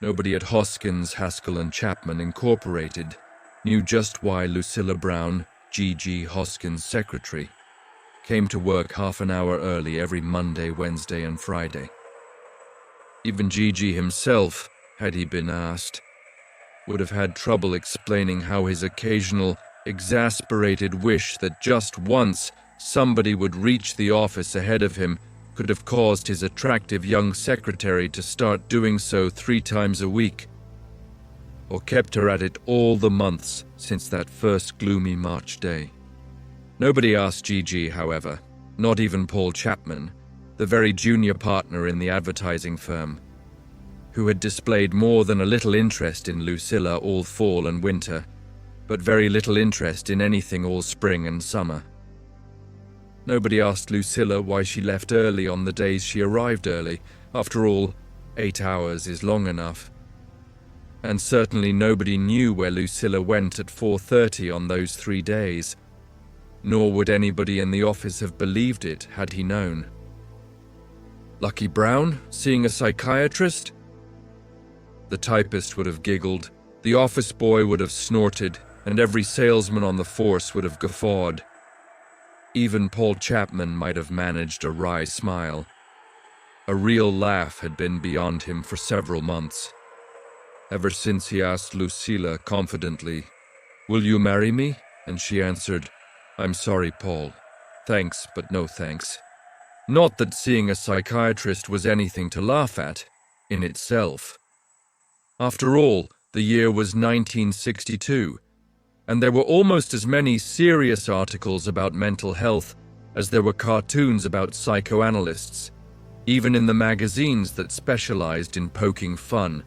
Nobody at Hoskins, Haskell and Chapman Incorporated knew just why Lucilla Brown, G.G. Hoskins' secretary, came to work half an hour early every Monday, Wednesday and Friday. Even G.G. himself, had he been asked, would have had trouble explaining how his occasional, exasperated wish that just once somebody would reach the office ahead of him could have caused his attractive young secretary to start doing so 3 times a week, or kept her at it all the months since that first gloomy March day. Nobody asked G.G., however, not even Paul Chapman, the very junior partner in the advertising firm, who had displayed more than a little interest in Lucilla all fall and winter, but very little interest in anything all spring and summer. Nobody asked Lucilla why she left early on the days she arrived early. After all, 8 hours is long enough. And certainly nobody knew where Lucilla went at 4:30 on those 3 days, nor would anybody in the office have believed it had he known. Lucky Brown, seeing a psychiatrist? The typist would have giggled, the office boy would have snorted, and every salesman on the force would have guffawed. Even Paul Chapman might have managed a wry smile. A real laugh had been beyond him for several months, ever since he asked Lucilla confidently, "Will you marry me?" And she answered, "I'm sorry, Paul. Thanks, but no thanks." Not that seeing a psychiatrist was anything to laugh at, in itself. After all, the year was 1962, and there were almost as many serious articles about mental health as there were cartoons about psychoanalysts, even in the magazines that specialized in poking fun,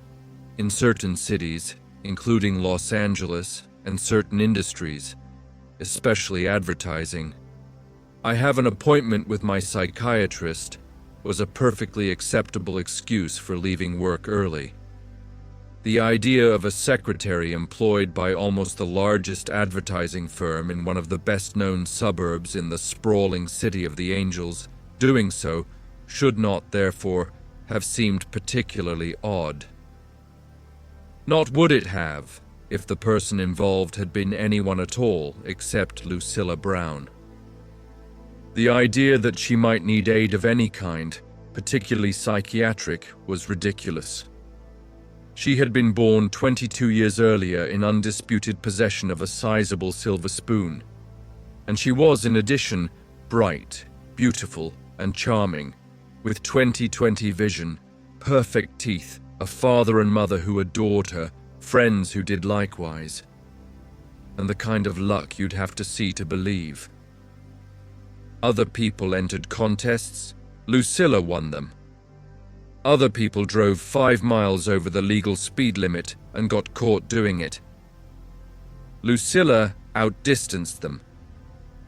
in certain cities, including Los Angeles, and certain industries, especially advertising. "I have an appointment with my psychiatrist" was a perfectly acceptable excuse for leaving work early. The idea of a secretary employed by almost the largest advertising firm in one of the best-known suburbs in the sprawling city of the Angels doing so should not, therefore, have seemed particularly odd. Not would it have, if the person involved had been anyone at all except Lucilla Brown. The idea that she might need aid of any kind, particularly psychiatric, was ridiculous. She had been born 22 years earlier in undisputed possession of a sizable silver spoon, and she was, in addition, bright, beautiful, and charming, with 20/20 vision, perfect teeth, a father and mother who adored her, friends who did likewise, and the kind of luck you'd have to see to believe. Other people entered contests, Lucilla won them. Other people drove 5 miles over the legal speed limit and got caught doing it. Lucilla outdistanced them,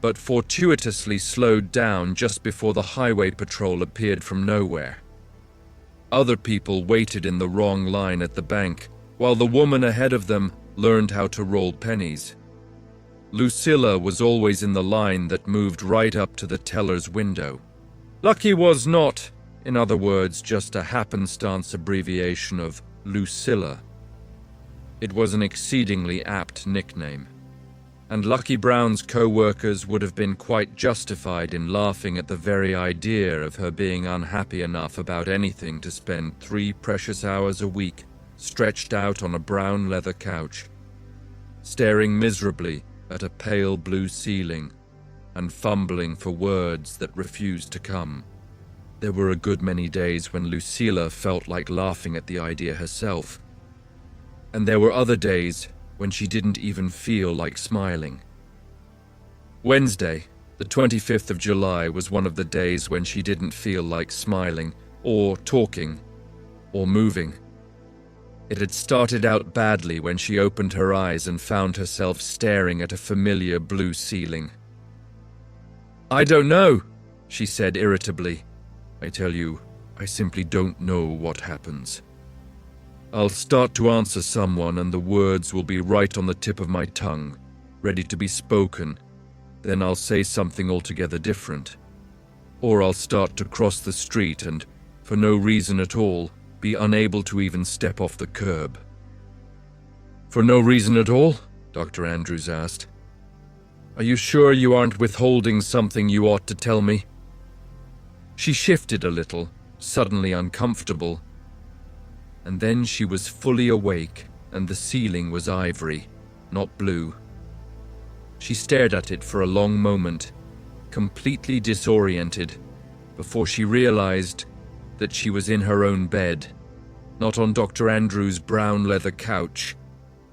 but fortuitously slowed down just before the highway patrol appeared from nowhere. Other people waited in the wrong line at the bank, while the woman ahead of them learned how to roll pennies. Lucilla was always in the line that moved right up to the teller's window. Lucky was not, in other words, just a happenstance abbreviation of Lucilla. It was an exceedingly apt nickname, and Lucky Brown's co-workers would have been quite justified in laughing at the very idea of her being unhappy enough about anything to spend 3 precious hours a week stretched out on a brown leather couch, staring miserably at a pale blue ceiling and fumbling for words that refused to come. There were a good many days when Lucilla felt like laughing at the idea herself, and there were other days when she didn't even feel like smiling. Wednesday, the 25th of July, was one of the days when she didn't feel like smiling, or talking, or moving. It had started out badly when she opened her eyes and found herself staring at a familiar blue ceiling. "I don't know," she said irritably. "I tell you, I simply don't know what happens. I'll start to answer someone and the words will be right on the tip of my tongue, ready to be spoken. Then I'll say something altogether different. Or I'll start to cross the street and, for no reason at all, be unable to even step off the curb. "For no reason at all?" Dr. Andrews asked. "Are you sure you aren't withholding something you ought to tell me?" She shifted a little, suddenly uncomfortable, and then she was fully awake, and the ceiling was ivory, not blue. She stared at it for a long moment, completely disoriented, before she realized that she was in her own bed, not on Dr. Andrews' brown leather couch,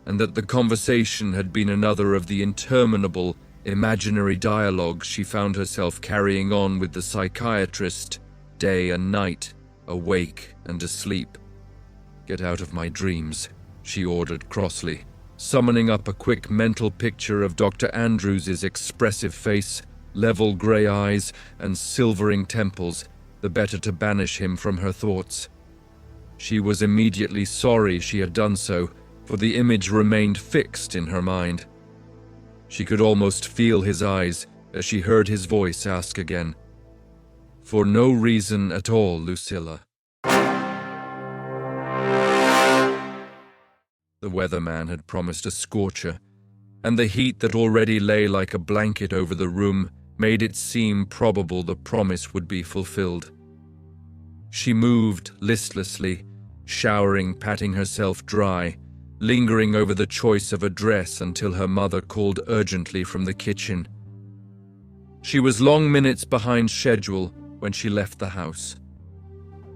and that the conversation had been another of the interminable, imaginary dialogues she found herself carrying on with the psychiatrist, day and night, awake and asleep. "Get out of my dreams," she ordered crossly, summoning up a quick mental picture of Dr. Andrews' expressive face, level grey eyes, and silvering temples, the better to banish him from her thoughts. She was immediately sorry she had done so, for the image remained fixed in her mind. She could almost feel his eyes as she heard his voice ask again, "For no reason at all, Lucilla." The weatherman had promised a scorcher, and the heat that already lay like a blanket over the room made it seem probable the promise would be fulfilled. She moved listlessly, showering, patting herself dry, lingering over the choice of a dress until her mother called urgently from the kitchen. She was long minutes behind schedule when she left the house.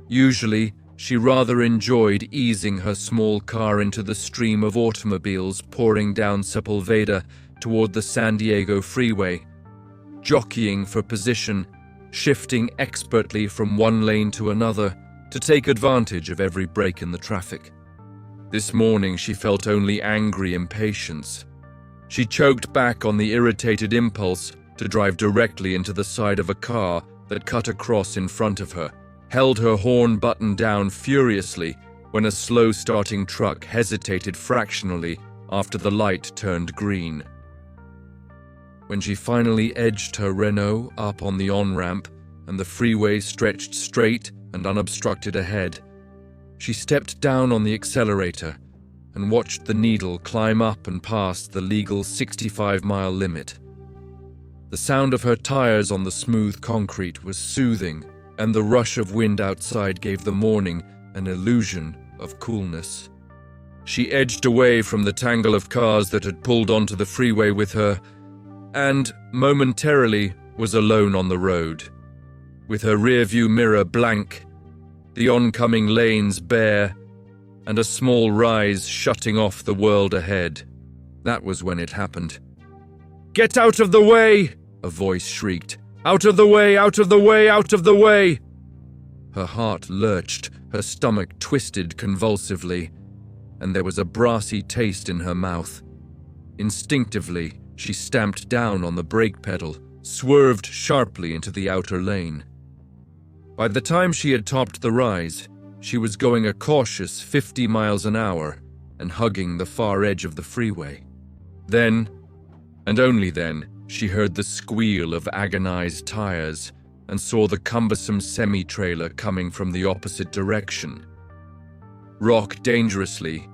Usually, she rather enjoyed easing her small car into the stream of automobiles pouring down Sepulveda toward the San Diego freeway, jockeying for position, shifting expertly from one lane to another to take advantage of every break in the traffic. This morning she felt only angry impatience. She choked back on the irritated impulse to drive directly into the side of a car that cut across in front of her, held her horn button down furiously when a slow-starting truck hesitated fractionally after the light turned green. When she finally edged her Renault up on the on-ramp and the freeway stretched straight and unobstructed ahead, she stepped down on the accelerator and watched the needle climb up and past the legal 65-mile limit. The sound of her tires on the smooth concrete was soothing, and the rush of wind outside gave the morning an illusion of coolness. She edged away from the tangle of cars that had pulled onto the freeway with her, and, momentarily, was alone on the road. With her rearview mirror blank, the oncoming lanes bare, and a small rise shutting off the world ahead. That was when it happened. "Get out of the way!" a voice shrieked. "Out of the way! Out of the way! Out of the way!" Her heart lurched, her stomach twisted convulsively, and there was a brassy taste in her mouth. Instinctively, she stamped down on the brake pedal, swerved sharply into the outer lane. By the time she had topped the rise, she was going a cautious 50 miles an hour and hugging the far edge of the freeway. Then, and only then, she heard the squeal of agonized tires and saw the cumbersome semi-trailer coming from the opposite direction. Rock dangerously,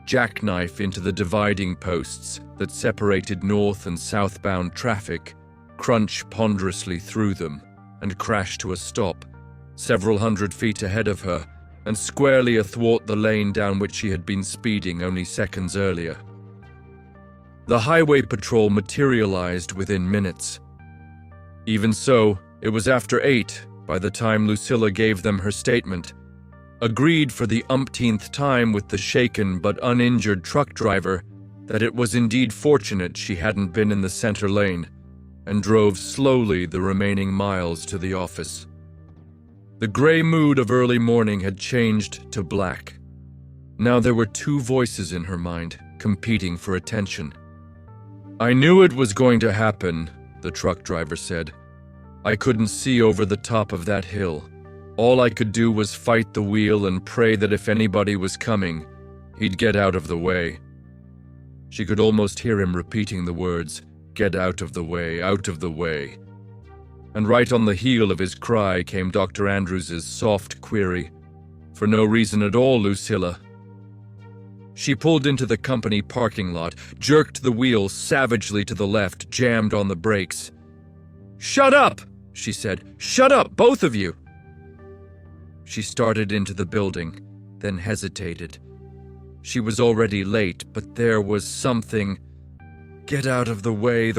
jackknife into the dividing posts that separated north and southbound traffic, crunch ponderously through them, and crash to a stop, several hundred feet ahead of her, and squarely athwart the lane down which she had been speeding only seconds earlier. The highway patrol materialized within minutes. Even so, it was after 8 by the time Lucilla gave them her statement, agreed for the umpteenth time with the shaken but uninjured truck driver that it was indeed fortunate she hadn't been in the center lane, and drove slowly the remaining miles to the office. The gray mood of early morning had changed to black. Now there were two voices in her mind, competing for attention. "I knew it was going to happen," the truck driver said. "I couldn't see over the top of that hill. All I could do was fight the wheel and pray that if anybody was coming, he'd get out of the way." She could almost hear him repeating the words, "Get out of the way, out of the way." And right on the heel of his cry came Dr. Andrews' soft query, For no reason at all, Lucilla. She pulled into the company parking lot, jerked the wheel savagely to the left, jammed on the brakes. "Shut up!" she said. "Shut up, both of you!" She started into the building, then hesitated. She was already late, but there was something. Get out of the way,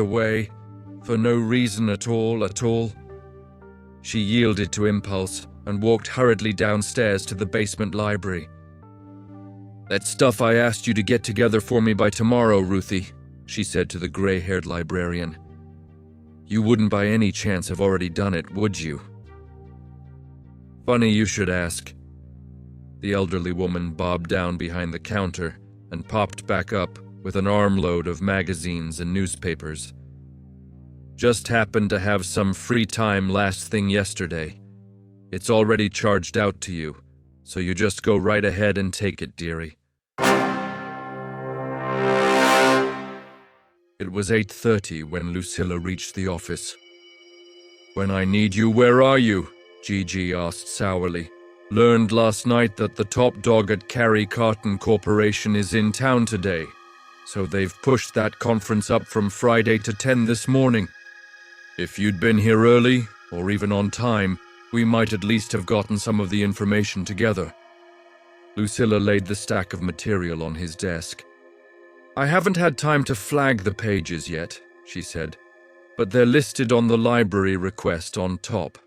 for no reason at all. She yielded to impulse and walked hurriedly downstairs to the basement library. "That stuff I asked you to get together for me by tomorrow, Ruthie," she said to the gray-haired librarian. "You wouldn't by any chance have already done it, would you?" "Funny you should ask." The elderly woman bobbed down behind the counter and popped back up with an armload of magazines and newspapers. "Just happened to have some free time last thing yesterday. It's already charged out to you, so you just go right ahead and take it, dearie." It was 8:30 when Lucilla reached the office. "When I need you, where are you?" Gigi asked sourly. "Learned last night that the top dog at Carey Carton Corporation is in town today, so they've pushed that conference up from Friday to 10 this morning. If you'd been here early, or even on time, we might at least have gotten some of the information together." Lucilla laid the stack of material on his desk. "I haven't had time to flag the pages yet," she said, "but they're listed on the library request on top.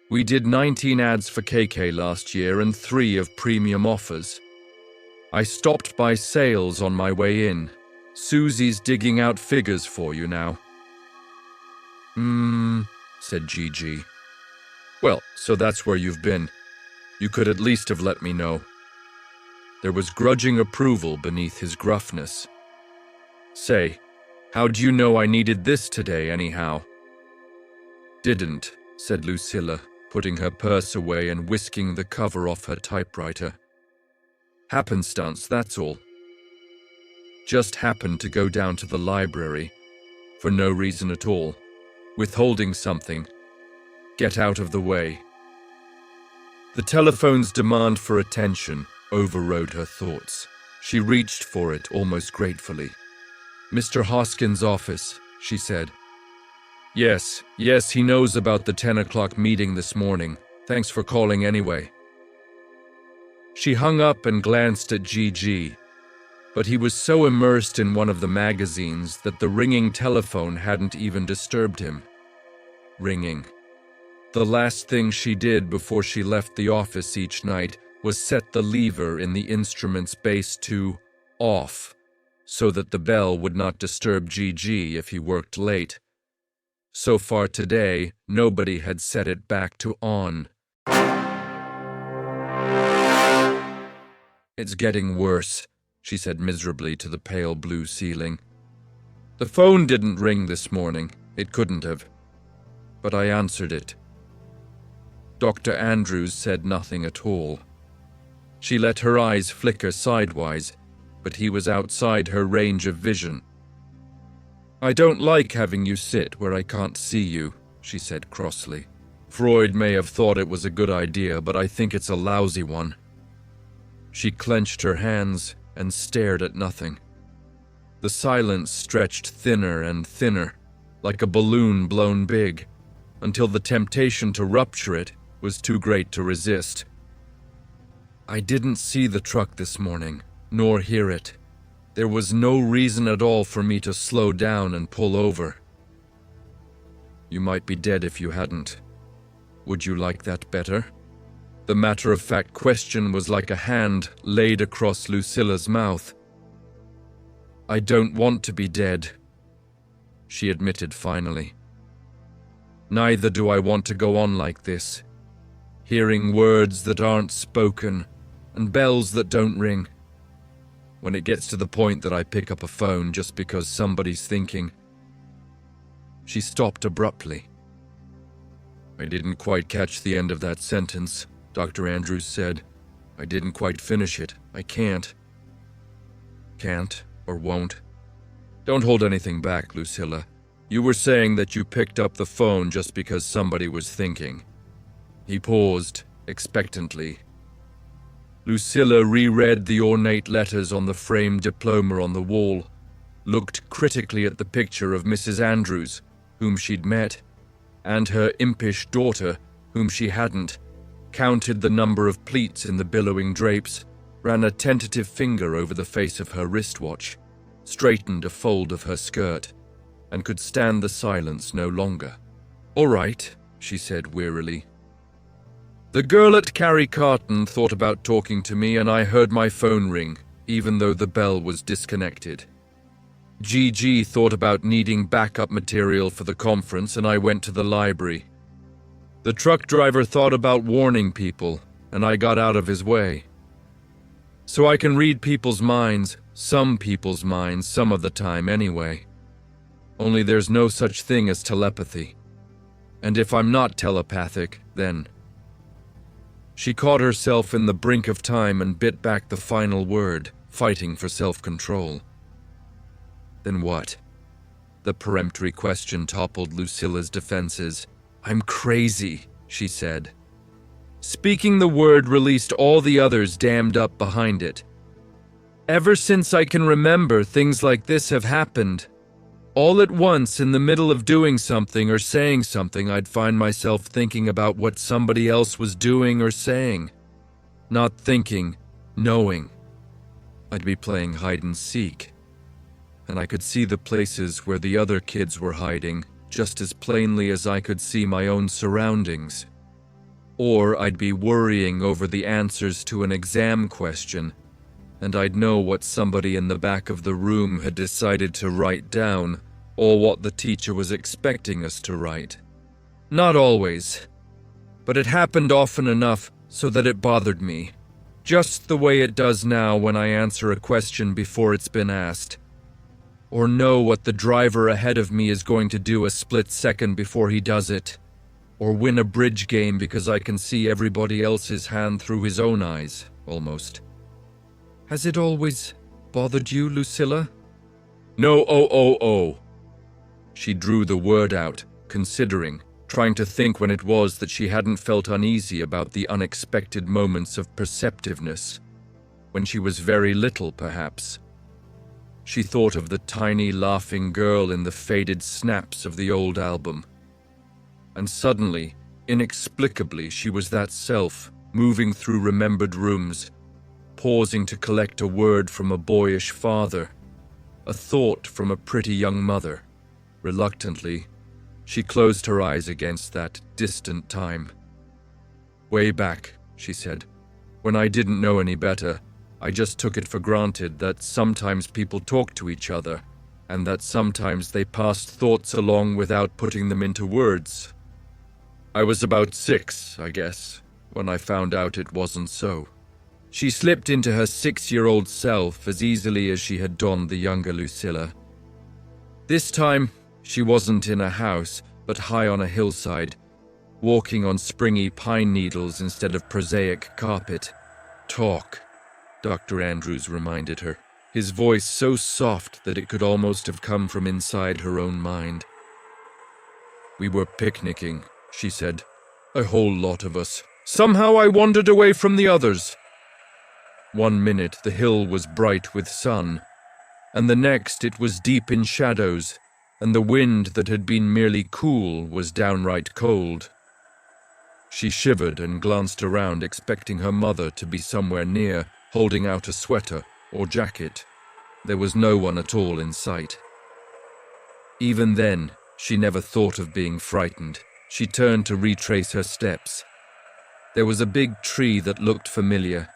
We did 19 ads for KK last year and 3 of premium offers. I stopped by sales on my way in. Susie's digging out figures for you now." Said Gigi. "Well, so that's where you've been. You could at least have let me know." There was grudging approval beneath his gruffness. "Say, how'd you know I needed this today, anyhow?" "Didn't," said Lucilla, putting her purse away and whisking the cover off her typewriter. "Happenstance, that's all. Just happened to go down to the library, for no reason at all. Withholding something. Get out of the way." The telephone's demand for attention overrode her thoughts. She reached for it almost gratefully. "Mr. Hoskins' office," she said. Yes, he knows about the 10 o'clock meeting this morning. Thanks for calling anyway." She hung up and glanced at Gigi, but he was so immersed in one of the magazines that the ringing telephone hadn't even disturbed him. Ringing. The last thing she did before she left the office each night was set the lever in the instrument's base to off, so that the bell would not disturb Gigi if he worked late. So far today, nobody had set it back to on. "It's getting worse," she said miserably to the pale blue ceiling. "The phone didn't ring this morning. It couldn't have. But I answered it. Dr. Andrews said nothing at all. She let her eyes flicker sidewise, but he was outside her range of vision. "I don't like having you sit where I can't see you," she said crossly. "Freud may have thought it was a good idea, but I think it's a lousy one." She clenched her hands and stared at nothing. The silence stretched thinner and thinner, like a balloon blown big, until the temptation to rupture it was too great to resist. "I didn't see the truck this morning, nor hear it. There was no reason at all for me to slow down and pull over." "You might be dead if you hadn't. Would you like that better?" The matter-of-fact question was like a hand laid across Lucilla's mouth. "I don't want to be dead," she admitted finally. "Neither do I want to go on like this, hearing words that aren't spoken and bells that don't ring. When it gets to the point that I pick up a phone just because somebody's thinking." She stopped abruptly. "I didn't quite catch the end of that sentence," Dr. Andrews said. "I didn't quite finish it. I can't." "Can't or won't?" "Don't hold anything back, Lucilla. You were saying that you picked up the phone just because somebody was thinking." He paused, expectantly. Lucilla reread the ornate letters on the framed diploma on the wall, looked critically at the picture of Mrs. Andrews, whom she'd met, and her impish daughter, whom she hadn't, counted the number of pleats in the billowing drapes, ran a tentative finger over the face of her wristwatch, straightened a fold of her skirt, and could stand the silence no longer. "All right," she said wearily. "The girl at Carrie Carton thought about talking to me, and I heard my phone ring, even though the bell was disconnected. Gigi thought about needing backup material for the conference, and I went to the library. The truck driver thought about warning people, and I got out of his way. So I can read people's minds, some people's minds, some of the time anyway. Only there's no such thing as telepathy. And if I'm not telepathic, then..." She caught herself in the brink of time and bit back the final word, fighting for self-control. "Then what?" The peremptory question toppled Lucilla's defenses. "I'm crazy," she said. Speaking the word released all the others dammed up behind it. "Ever since I can remember, things like this have happened. All at once, in the middle of doing something or saying something, I'd find myself thinking about what somebody else was doing or saying. Not thinking, knowing. I'd be playing hide and seek. And I could see the places where the other kids were hiding, just as plainly as I could see my own surroundings. Or I'd be worrying over the answers to an exam question, and I'd know what somebody in the back of the room had decided to write down, or what the teacher was expecting us to write. Not always, but it happened often enough so that it bothered me, just the way it does now when I answer a question before it's been asked, or know what the driver ahead of me is going to do a split second before he does it, or win a bridge game because I can see everybody else's hand through his own eyes, almost. Has it always bothered you, Lucilla?" "No, oh. She drew the word out, considering, trying to think when it was that she hadn't felt uneasy about the unexpected moments of perceptiveness. When she was very little, perhaps. She thought of the tiny, laughing girl in the faded snaps of the old album. And suddenly, inexplicably, she was that self, moving through remembered rooms, pausing to collect a word from a boyish father, a thought from a pretty young mother. Reluctantly, she closed her eyes against that distant time. "Way back," she said, "when I didn't know any better, I just took it for granted that sometimes people talk to each other, and that sometimes they passed thoughts along without putting them into words. I was about 6, I guess, when I found out it wasn't so." She slipped into her 6-year-old self as easily as she had donned the younger Lucilla. This time, she wasn't in a house, but high on a hillside, walking on springy pine needles instead of prosaic carpet. "Talk," Dr. Andrews reminded her, his voice so soft that it could almost have come from inside her own mind. "We were picnicking," she said. "A whole lot of us. Somehow I wandered away from the others. One minute the hill was bright with sun, and the next it was deep in shadows, and the wind that had been merely cool was downright cold." She shivered and glanced around, expecting her mother to be somewhere near, holding out a sweater or jacket. There was no one at all in sight. Even then, she never thought of being frightened. She turned to retrace her steps. There was a big tree that looked familiar,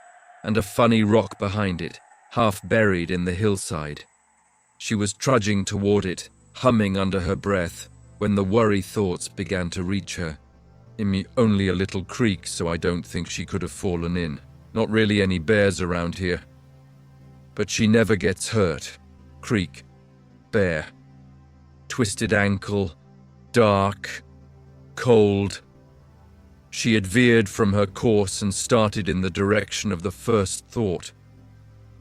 and a funny rock behind it, half buried in the hillside. She was trudging toward it, humming under her breath, when the worry thoughts began to reach her. Only a little creek, so I don't think she could have fallen in. Not really any bears around here. But she never gets hurt. Creek. Bear. Twisted ankle. Dark. Cold. She had veered from her course and started in the direction of the first thought.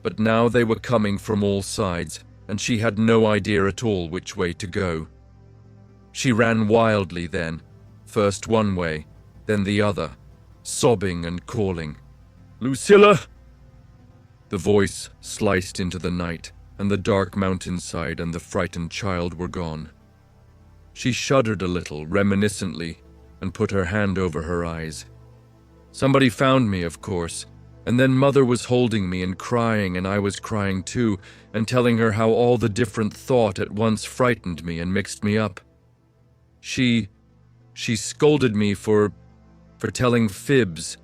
But now they were coming from all sides, and she had no idea at all which way to go. She ran wildly then, first one way, then the other, sobbing and calling. "Lucilla! The voice sliced into the night, and the dark mountainside and the frightened child were gone. She shuddered a little, reminiscently, and put her hand over her eyes. Somebody found me, of course, and then Mother was holding me and crying, and I was crying too, and telling her how all the different thought at once frightened me and mixed me up. She scolded me for telling fibs,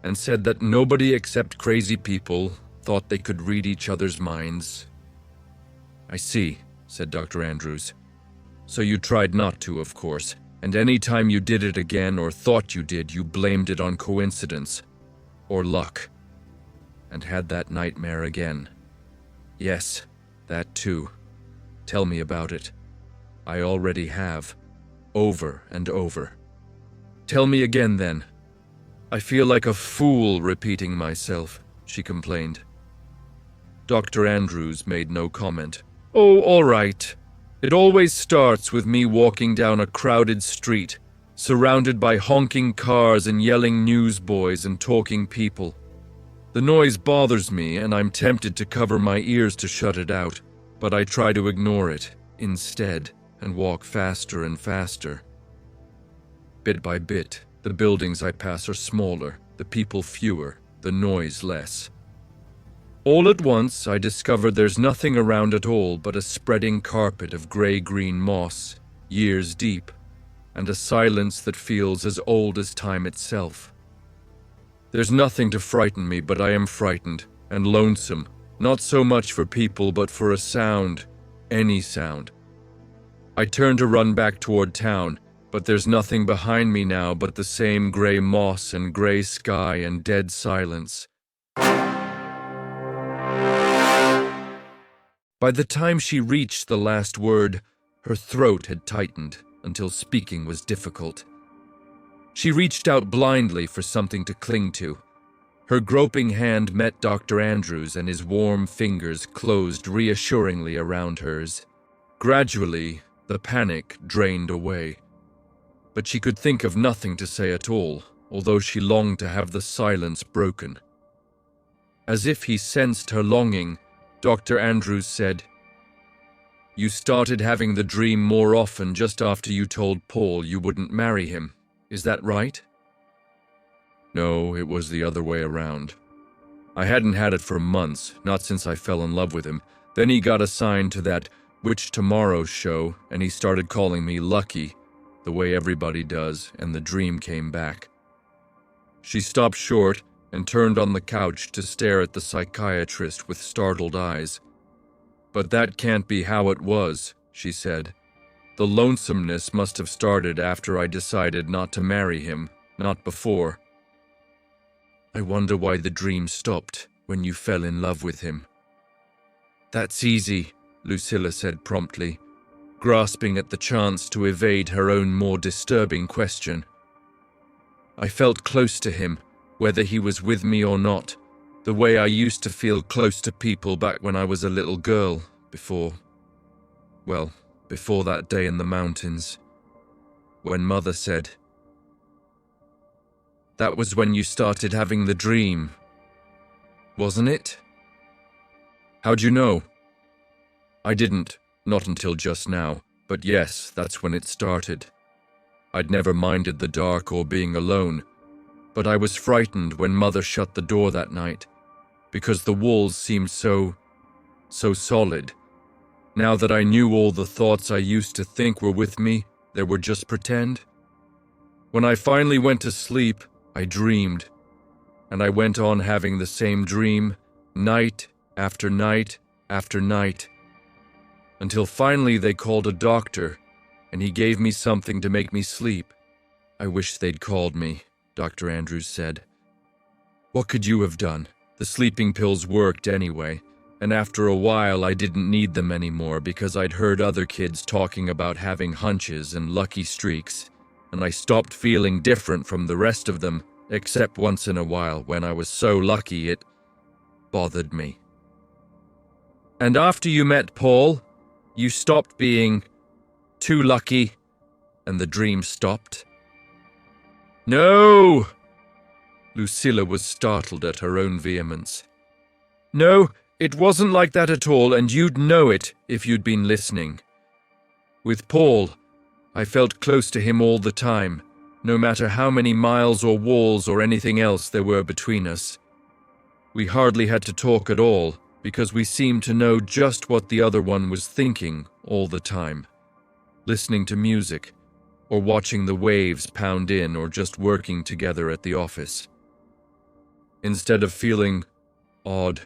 and said that nobody except crazy people thought they could read each other's minds. "I see," said Dr. Andrews. "So you tried not to, of course, and any time you did it again or thought you did, you blamed it on coincidence, or luck, and had that nightmare again." "Yes, that too. Tell me about it. I already have, over and over." "Tell me again, then. I feel like a fool repeating myself," she complained. Dr. Andrews made no comment. "Oh, all right. It always starts with me walking down a crowded street, surrounded by honking cars and yelling newsboys and talking people. The noise bothers me, and I'm tempted to cover my ears to shut it out, but I try to ignore it instead and walk faster and faster. Bit by bit, the buildings I pass are smaller, the people fewer, the noise less. All at once, I discover there's nothing around at all but a spreading carpet of gray-green moss, years deep, and a silence that feels as old as time itself. There's nothing to frighten me, but I am frightened and lonesome, not so much for people but for a sound, any sound. I turn to run back toward town, but there's nothing behind me now but the same gray moss and gray sky and dead silence. By the time she reached the last word, her throat had tightened until speaking was difficult. She reached out blindly for something to cling to. Her groping hand met Dr. Andrews, and his warm fingers closed reassuringly around hers. Gradually, the panic drained away. But she could think of nothing to say at all, although she longed to have the silence broken. As if he sensed her longing, Dr. Andrews said, "You started having the dream more often just after you told Paul you wouldn't marry him. Is that right?" "No, it was the other way around. I hadn't had it for months, not since I fell in love with him. Then he got assigned to that Which Tomorrow show, and he started calling me Lucky, the way everybody does, and the dream came back." She stopped short and turned on the couch to stare at the psychiatrist with startled eyes. "But that can't be how it was," she said. "The lonesomeness must have started after I decided not to marry him, not before." "I wonder why the dream stopped when you fell in love with him." "That's easy," Lucilla said promptly, grasping at the chance to evade her own more disturbing question. "I felt close to him, whether he was with me or not, the way I used to feel close to people back when I was a little girl, before that day in the mountains, when Mother said, 'That was when you started having the dream, wasn't it?' How'd you know?" "I didn't, not until just now, but yes, that's when it started. I'd never minded the dark or being alone, but I was frightened when Mother shut the door that night, because the walls seemed so solid. Now that I knew all the thoughts I used to think were with me, they were just pretend. When I finally went to sleep, I dreamed, and I went on having the same dream, night after night after night, until finally they called a doctor, and he gave me something to make me sleep. I wish they'd called me," Dr. Andrews said. "What could you have done? The sleeping pills worked anyway, and after a while I didn't need them anymore because I'd heard other kids talking about having hunches and lucky streaks, and I stopped feeling different from the rest of them, except once in a while when I was so lucky it bothered me." "And after you met Paul, you stopped being too lucky, and the dream stopped?" "No!" Lucilla was startled at her own vehemence. No, it wasn't like that at all, and you'd know it if you'd been listening. With Paul, I felt close to him all the time, no matter how many miles or walls or anything else there were between us. We hardly had to talk at all, because we seemed to know just what the other one was thinking all the time. Listening to music, or watching the waves pound in, or just working together at the office. Instead of feeling odd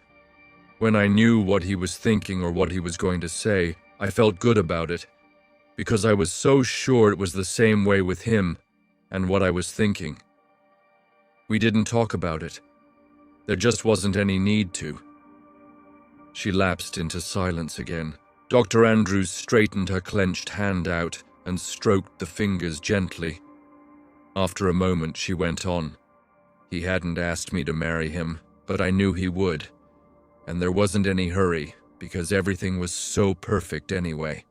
when I knew what he was thinking or what he was going to say, I felt good about it, because I was so sure it was the same way with him and what I was thinking. We didn't talk about it. There just wasn't any need to. She lapsed into silence again. Dr. Andrews straightened her clenched hand out and stroked the fingers gently. After a moment, she went on. He hadn't asked me to marry him, but I knew he would. And there wasn't any hurry, because everything was so perfect anyway.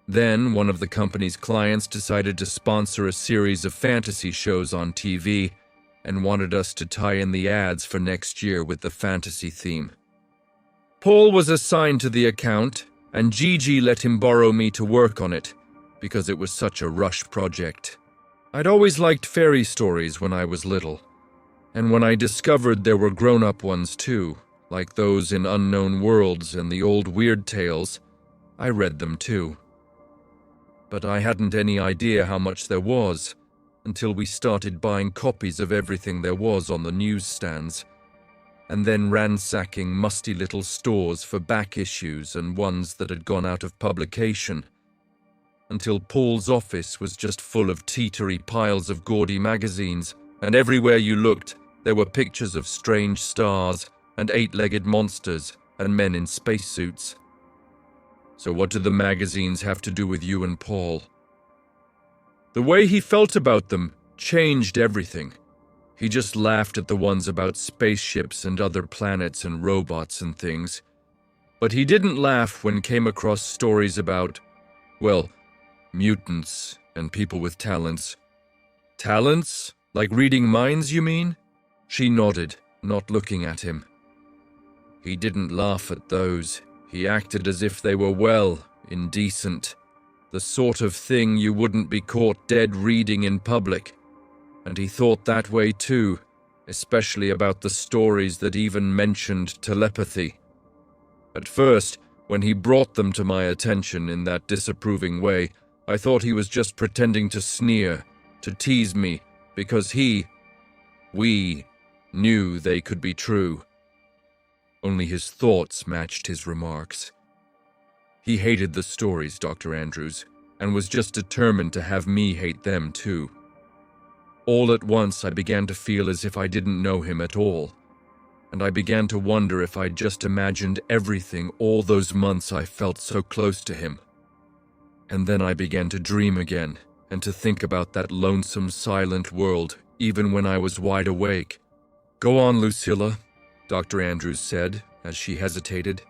Then, one of the company's clients decided to sponsor a series of fantasy shows on TV and wanted us to tie in the ads for next year with the fantasy theme. Paul was assigned to the account, and Gigi let him borrow me to work on it, because it was such a rush project. I'd always liked fairy stories when I was little, and when I discovered there were grown-up ones too, like those in Unknown Worlds and the old Weird Tales, I read them too. But I hadn't any idea how much there was, until we started buying copies of everything there was on the newsstands, and then ransacking musty little stores for back issues and ones that had gone out of publication, until Paul's office was just full of teetery piles of gaudy magazines, and everywhere you looked, there were pictures of strange stars and eight-legged monsters and men in spacesuits. So what do the magazines have to do with you and Paul? The way he felt about them changed everything. He just laughed at the ones about spaceships and other planets and robots and things. But he didn't laugh when came across stories about, well, mutants and people with talents. Talents? Like reading minds, you mean? She nodded, not looking at him. He didn't laugh at those. He acted as if they were, well, indecent. The sort of thing you wouldn't be caught dead reading in public. And he thought that way too, especially about the stories that even mentioned telepathy. At first, when he brought them to my attention in that disapproving way, I thought he was just pretending to sneer, to tease me, because we knew they could be true. Only his thoughts matched his remarks. He hated the stories, Dr. Andrews, and was just determined to have me hate them too. All at once I began to feel as if I didn't know him at all, and I began to wonder if I'd just imagined everything all those months I felt so close to him. And then I began to dream again, and to think about that lonesome, silent world, even when I was wide awake. "Go on, Lucilla," Dr. Andrews said, as she hesitated.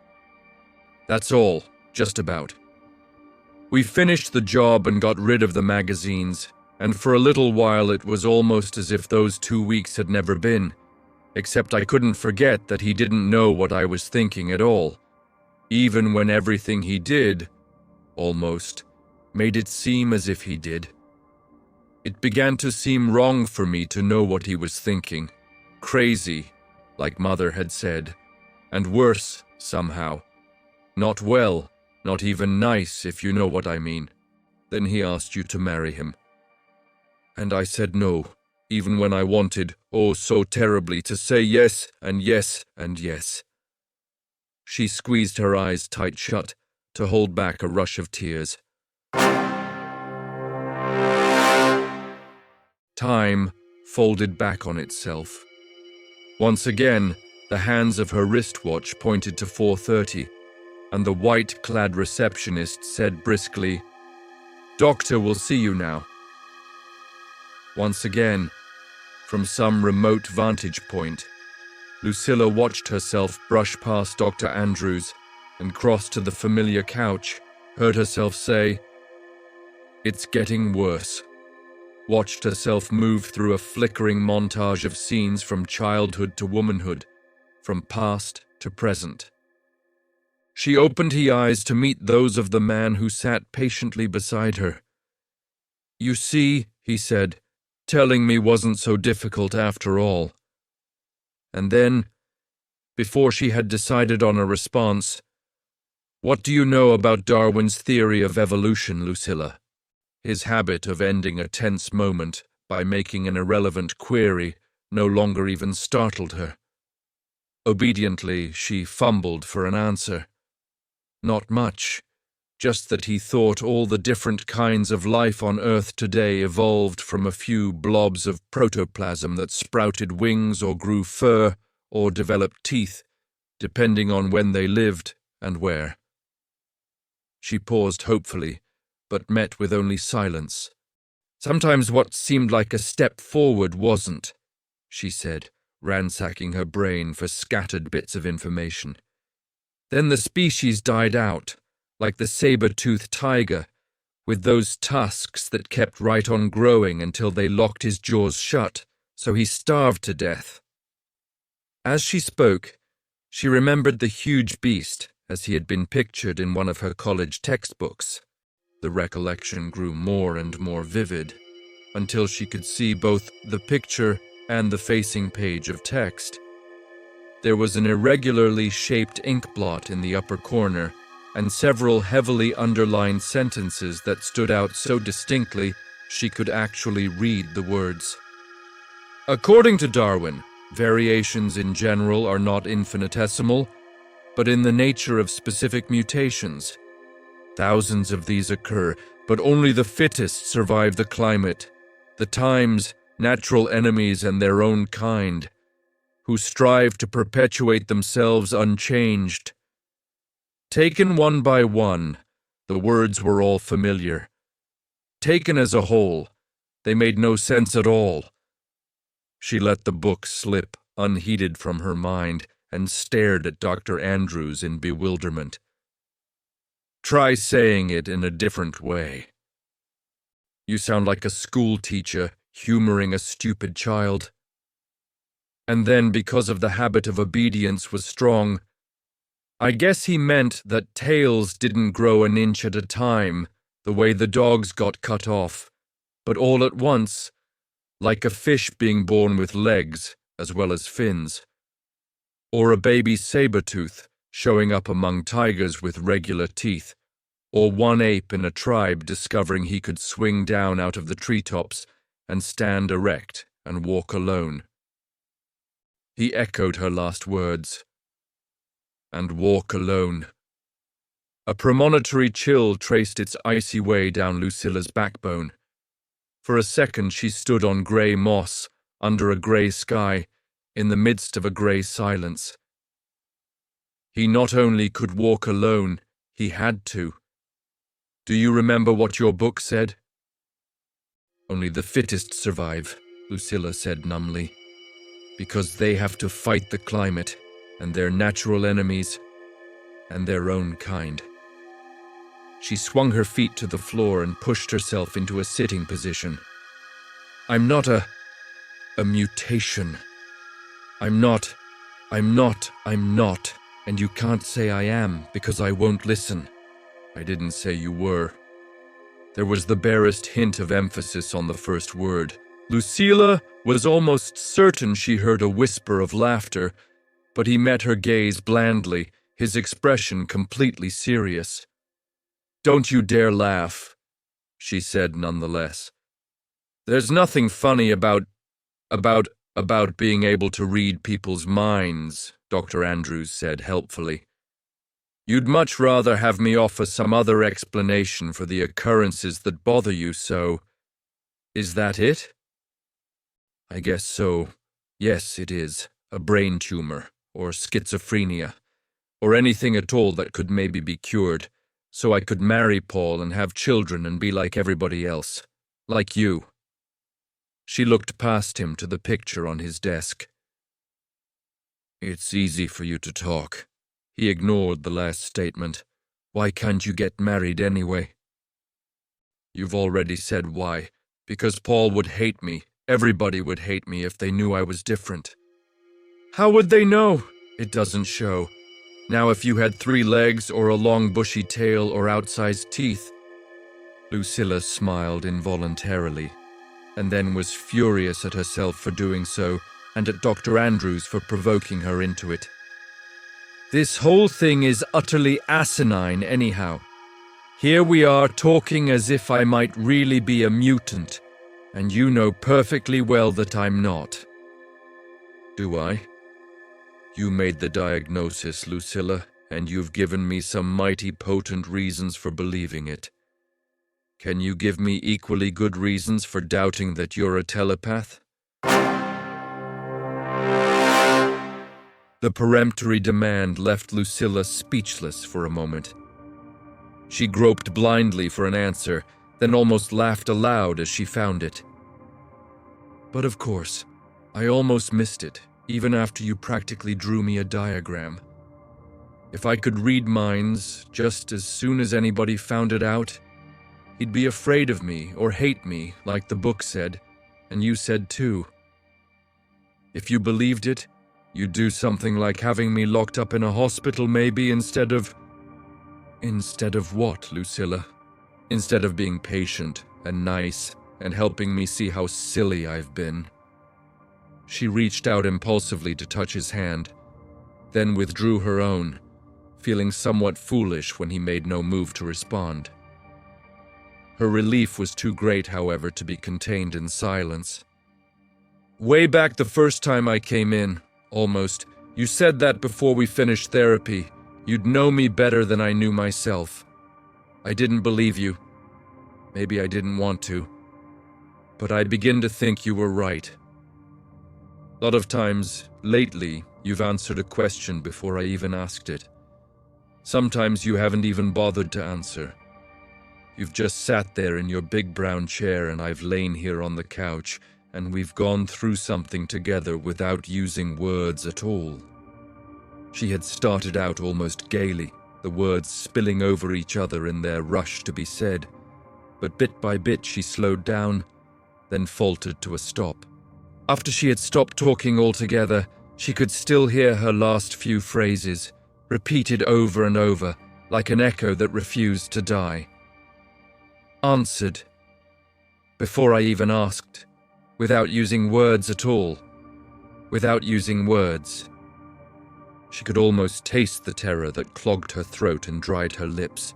"That's all, just about. We finished the job and got rid of the magazines, and for a little while it was almost as if those 2 weeks had never been, except I couldn't forget that he didn't know what I was thinking at all, even when everything he did, almost, made it seem as if he did. It began to seem wrong for me to know what he was thinking. Crazy, like Mother had said, and worse, somehow. Not well, not even nice, if you know what I mean. Then he asked you to marry him. And I said no, even when I wanted, oh so terribly, to say yes and yes and yes." She squeezed her eyes tight shut to hold back a rush of tears. Time folded back on itself. Once again, the hands of her wristwatch pointed to 4:30, and the white-clad receptionist said briskly, "Doctor will see you now." Once again, from some remote vantage point, Lucilla watched herself brush past Dr. Andrews and cross to the familiar couch, heard herself say, "It's getting worse," watched herself move through a flickering montage of scenes from childhood to womanhood, from past to present. She opened her eyes to meet those of the man who sat patiently beside her. "You see," he said, "telling me wasn't so difficult after all." And then, before she had decided on a response, "What do you know about Darwin's theory of evolution, Lucilla?" His habit of ending a tense moment by making an irrelevant query no longer even startled her. Obediently, she fumbled for an answer. Not much, just that he thought all the different kinds of life on Earth today evolved from a few blobs of protoplasm that sprouted wings or grew fur or developed teeth, depending on when they lived and where. She paused hopefully, but met with only silence. "Sometimes what seemed like a step forward wasn't," she said, ransacking her brain for scattered bits of information. "Then the species died out, like the saber-toothed tiger, with those tusks that kept right on growing until they locked his jaws shut, so he starved to death." As she spoke, she remembered the huge beast as he had been pictured in one of her college textbooks. The recollection grew more and more vivid, until she could see both the picture and the facing page of text. There was an irregularly shaped ink blot in the upper corner, and several heavily underlined sentences that stood out so distinctly she could actually read the words. "According to Darwin, variations in general are not infinitesimal, but in the nature of specific mutations. Thousands of these occur, but only the fittest survive the climate, the times, natural enemies, and their own kind, who strive to perpetuate themselves unchanged." Taken one by one, the words were all familiar. Taken as a whole, they made no sense at all. She let the book slip unheeded from her mind and stared at Dr. Andrews in bewilderment. "Try saying it in a different way." "You sound like a school teacher humoring a stupid child." And then, because of the habit of obedience was strong, "I guess he meant that tails didn't grow an inch at a time, the way the dogs got cut off, but all at once, like a fish being born with legs as well as fins, or a baby saber-tooth showing up among tigers with regular teeth, or one ape in a tribe discovering he could swing down out of the treetops and stand erect and walk alone." He echoed her last words. "And walk alone." A premonitory chill traced its icy way down Lucilla's backbone. For a second she stood on grey moss, under a grey sky, in the midst of a grey silence. He not only could walk alone, he had to. "Do you remember what your book said?" "Only the fittest survive," Lucilla said numbly, "because they have to fight the climate and their natural enemies and their own kind." She swung her feet to the floor and pushed herself into a sitting position. I'm not a mutation. I'm not, and you can't say I am because I won't listen." "I didn't say you were." There was the barest hint of emphasis on the first word. Lucilla was almost certain she heard a whisper of laughter, but he met her gaze blandly, his expression completely serious. "Don't you dare laugh," she said nonetheless. "There's nothing funny about being able to read people's minds," Dr. Andrews said helpfully. "You'd much rather have me offer some other explanation for the occurrences that bother you so. Is that it?" "I guess so. Yes, it is. A brain tumor, or schizophrenia, or anything at all that could maybe be cured, so I could marry Paul and have children and be like everybody else. Like you." She looked past him to the picture on his desk. "It's easy for you to talk." He ignored the last statement. "Why can't you get married anyway?" "You've already said why. Because Paul would hate me. Everybody would hate me if they knew I was different." "How would they know? It doesn't show. Now if you had 3 legs or a long bushy tail or outsized teeth. Lucilla smiled involuntarily, and then was furious at herself for doing so, and at Dr. Andrews for provoking her into it. This whole thing is utterly asinine anyhow. Here we are talking as if I might really be a mutant, and you know perfectly well that I'm not. Do I? You made the diagnosis, Lucilla, and you've given me some mighty potent reasons for believing it. Can you give me equally good reasons for doubting that you're a telepath? The peremptory demand left Lucilla speechless for a moment. She groped blindly for an answer, then almost laughed aloud as she found it. But of course, I almost missed it, even after you practically drew me a diagram. If I could read minds just as soon as anybody found it out, he'd be afraid of me or hate me, like the book said, and you said too. If you believed it, you'd do something like having me locked up in a hospital maybe instead of... Instead of what, Lucilla? Instead of being patient and nice and helping me see how silly I've been. She reached out impulsively to touch his hand, then withdrew her own, feeling somewhat foolish when he made no move to respond. Her relief was too great, however, to be contained in silence. Way back the first time I came in, almost, you said that before we finished therapy, you'd know me better than I knew myself. I didn't believe you. Maybe I didn't want to. But I begin to think you were right. A lot of times, lately, you've answered a question before I even asked it. Sometimes you haven't even bothered to answer. You've just sat there in your big brown chair and I've lain here on the couch, and we've gone through something together without using words at all. She had started out almost gaily, the words spilling over each other in their rush to be said, but bit by bit she slowed down, then faltered to a stop. After she had stopped talking altogether, she could still hear her last few phrases, repeated over and over, like an echo that refused to die. Answered. Before I even asked, without using words at all. Without using words. She could almost taste the terror that clogged her throat and dried her lips.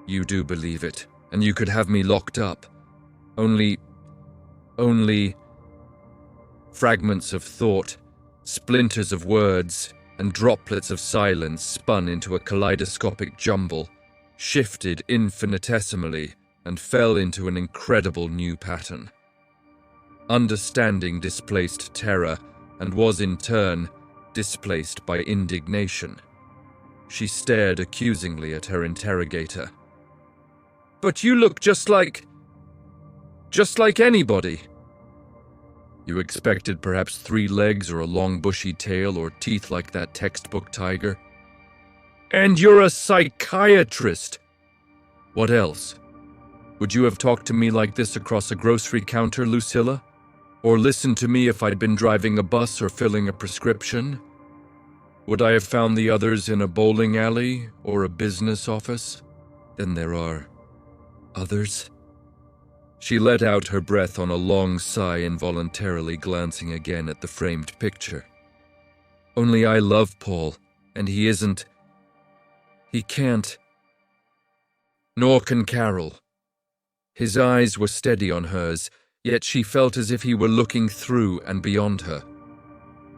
You do believe it, and you could have me locked up. Only... Fragments of thought, splinters of words, and droplets of silence spun into a kaleidoscopic jumble, shifted infinitesimally, and fell into an incredible new pattern. Understanding displaced terror, and was in turn displaced by indignation. She stared accusingly at her interrogator. But you look just like anybody. You expected perhaps 3 legs or a long bushy tail or teeth like that textbook tiger? And you're a psychiatrist! What else? Would you have talked to me like this across a grocery counter, Lucilla? Or listened to me if I'd been driving a bus or filling a prescription? Would I have found the others in a bowling alley or a business office? Then there are others? She let out her breath on a long sigh, involuntarily glancing again at the framed picture. Only I love Paul, and he isn't. He can't. Nor can Carol. His eyes were steady on hers, yet she felt as if he were looking through and beyond her.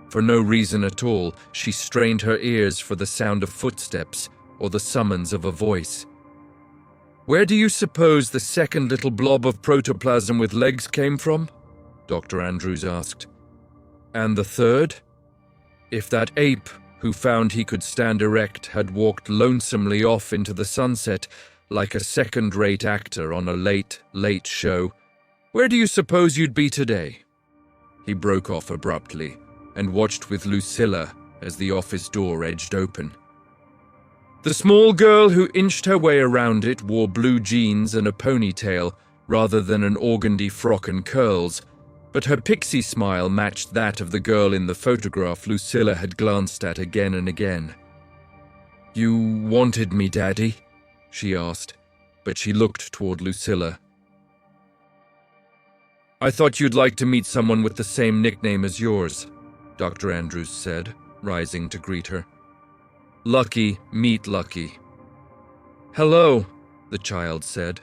For no reason at all, she strained her ears for the sound of footsteps or the summons of a voice. Where do you suppose the second little blob of protoplasm with legs came from? Dr. Andrews asked. And the third? If that ape who found he could stand erect had walked lonesomely off into the sunset like a second-rate actor on a late show, where do you suppose you'd be today? He broke off abruptly and watched with Lucilla as the office door edged open. The small girl who inched her way around it wore blue jeans and a ponytail rather than an organdy frock and curls, But her pixie smile matched that of the girl in the photograph Lucilla had glanced at again and again. "You wanted me, Daddy?" she asked, but she looked toward Lucilla. "I thought you'd like to meet someone with the same nickname as yours," Dr. Andrews said, rising to greet her. "Lucky, meet Lucky." "Hello," the child said.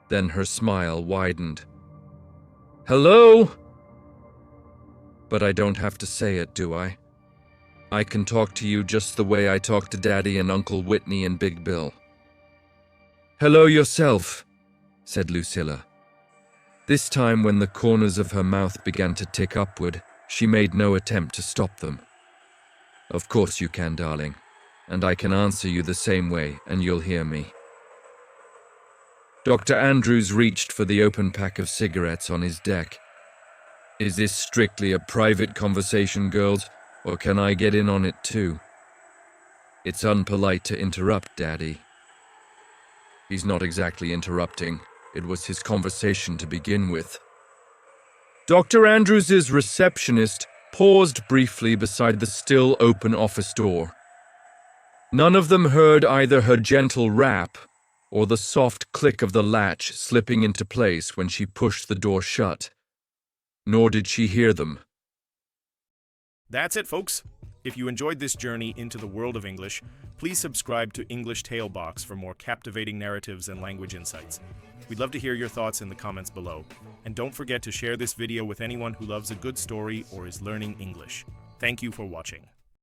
Then her smile widened. "Hello?" "But I don't have to say it, do I? I can talk to you just the way I talk to Daddy and Uncle Whitney and Big Bill." "Hello yourself," said Lucilla. This time, when the corners of her mouth began to tick upward, she made no attempt to stop them. "Of course you can, darling, and I can answer you the same way, and you'll hear me." Dr. Andrews reached for the open pack of cigarettes on his deck. "Is this strictly a private conversation, girls, or can I get in on it too?" "It's unpolite to interrupt, Daddy." "He's not exactly interrupting. It was his conversation to begin with." Dr. Andrews's receptionist paused briefly beside the still open office door. None of them heard either her gentle rap or the soft click of the latch slipping into place when she pushed the door shut. Nor did she hear them. That's it, folks. If you enjoyed this journey into the world of English, please subscribe to English Tale Box for more captivating narratives and language insights. We'd love to hear your thoughts in the comments below. And don't forget to share this video with anyone who loves a good story or is learning English. Thank you for watching.